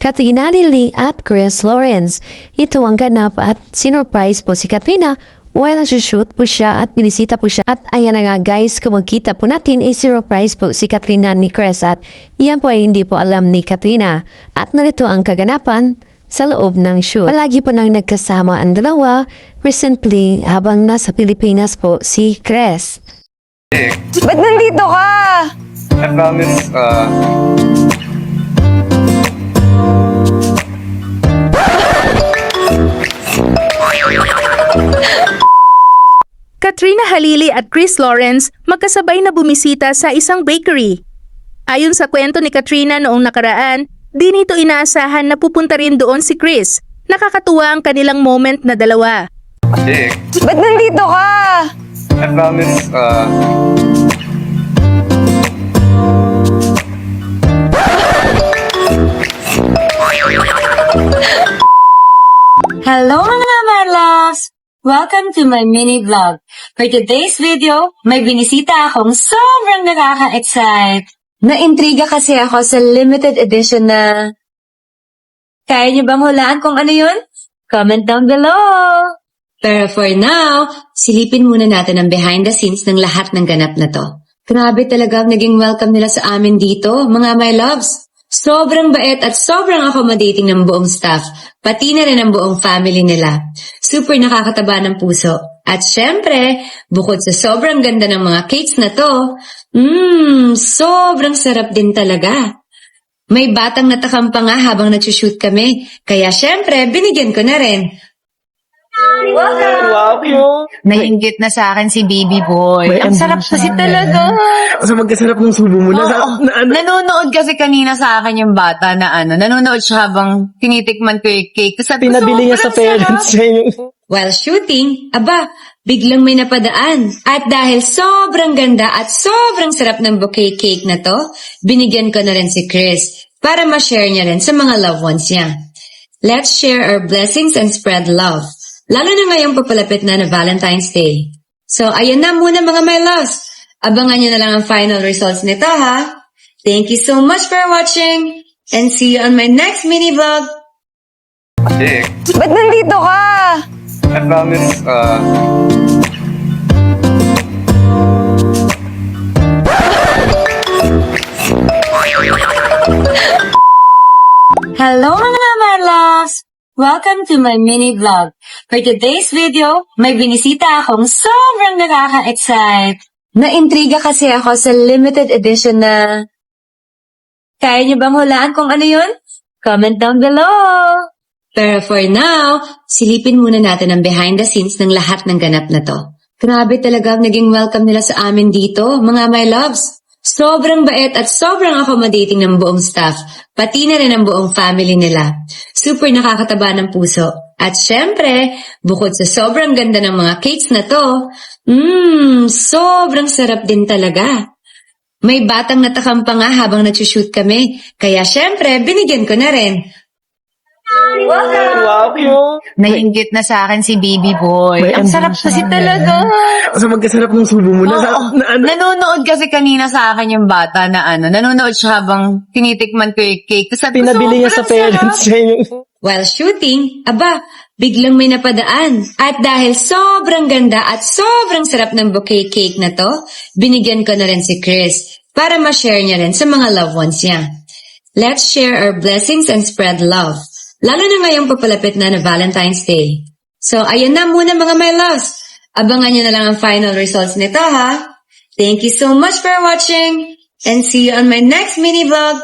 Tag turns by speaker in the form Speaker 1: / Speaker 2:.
Speaker 1: Katrina Lily at Chris Lawrence. Ito ang ganap at sinurprise po si Katrina while nagsushoot po siya at binisita po siya. At ayan na nga guys, kung magkita po natin ay sinurprise po si Katrina ni Chris at iyan po ay hindi po alam ni Katrina. At narito ang kaganapan sa loob ng shoot. Palagi po nang nagkasama ang dalawa recently habang nasa Pilipinas po si Chris.
Speaker 2: Ba't nandito ka?
Speaker 3: I promise,
Speaker 4: Katrina Halili at Chris Lawrence magkasabay na bumisita sa isang bakery. Ayon sa kwento ni Katrina noong nakaraan, di nito inaasahan na pupunta rin doon si Chris. Nakakatuwa ang kanilang moment na dalawa.
Speaker 3: Dick,
Speaker 2: Ba't nandito ka?
Speaker 3: I promise,
Speaker 2: Hello mga Marloves! Welcome to my mini vlog. For today's video, may binisita akong sobrang nakaka-excite. Naintriga kasi ako sa limited edition na... Kaya niyo bang hulaan kung ano yun? Comment down below! Pero for now, silipin muna natin ang behind the scenes ng lahat ng ganap na to. Grabe talaga ang naging welcome nila sa amin dito, mga my loves. Sobrang bait at sobrang accommodating ng buong staff, pati na rin ang buong family nila. Super nakakataba ng puso. At syempre, bukod sa sobrang ganda ng mga cakes na to, sobrang sarap din talaga. May batang natakam pa nga habang nagsushoot kami, kaya syempre, binigyan ko na rin.
Speaker 3: wow, cute!
Speaker 5: Nainggit na sa akin si Baby Boy. Ang sarap kasi talaga.
Speaker 6: So magkasarap ng subo mo na,
Speaker 5: Nanonood kasi kanina sa akin yung bata na nanonood siya habang tinitikman ko yung cake. Tapos sabi ko,
Speaker 6: pinabili niya sa
Speaker 5: sobrang
Speaker 6: parents
Speaker 5: sarap.
Speaker 6: niya yung...
Speaker 2: While shooting, biglang may napadaan. At dahil sobrang ganda at sobrang sarap ng bouquet cake na to, binigyan ko na rin si Chris para ma-share niya rin sa mga loved ones niya. Let's share our blessings and spread love. Lalo na ngayong papalapit na Valentine's Day. So, ayun na muna mga my loves. Abangan nyo na lang ang final results nito ha. Thank you so much for watching and see you on my next mini vlog.
Speaker 3: Dick,
Speaker 2: Ba't nandito ka?
Speaker 3: I promise,
Speaker 2: Hello mga Marloves! Welcome to my mini vlog. For today's video, may binisita akong sobrang nakaka-excite. Naintriga kasi ako sa limited edition na... Kaya niyo bang hulaan kung ano yun? Comment down below! Pero for now, silipin muna natin ang behind the scenes ng lahat ng ganap na to. Grabe talaga ang naging welcome nila sa amin dito, mga my loves. Sobrang bait at sobrang accommodating ng buong staff, pati na rin ang buong family nila. Super nakakataba ng puso. At syempre, bukod sa sobrang ganda ng mga cakes na to, sobrang sarap din talaga. May batang natakam pa nga habang nagsushoot kami, kaya syempre, binigyan ko na rin.
Speaker 6: Wow, cute!
Speaker 5: Nainggit na sa akin si Baby Boy. Ang sarap kasi talaga.
Speaker 6: So magkasarap ng subo mo na,
Speaker 5: Nanonood kasi kanina sa akin yung bata na nanonood siya habang tinitikman ko yung cake. Tapos sabi ko,
Speaker 6: pinabili niya sa
Speaker 5: sobrang sarap.
Speaker 6: parents niya yung...
Speaker 2: While shooting, biglang may napadaan. At dahil sobrang ganda at sobrang sarap ng bouquet cake na to, binigyan ko na rin si Chris para ma-share niya rin sa mga loved ones niya. Let's share our blessings and spread love. Lalo na ngayong papalapit na Valentine's Day. So, ayun na muna mga my loves. Abangan nyo na lang ang final results nito ha. Thank you so much for watching and see you on my next mini vlog.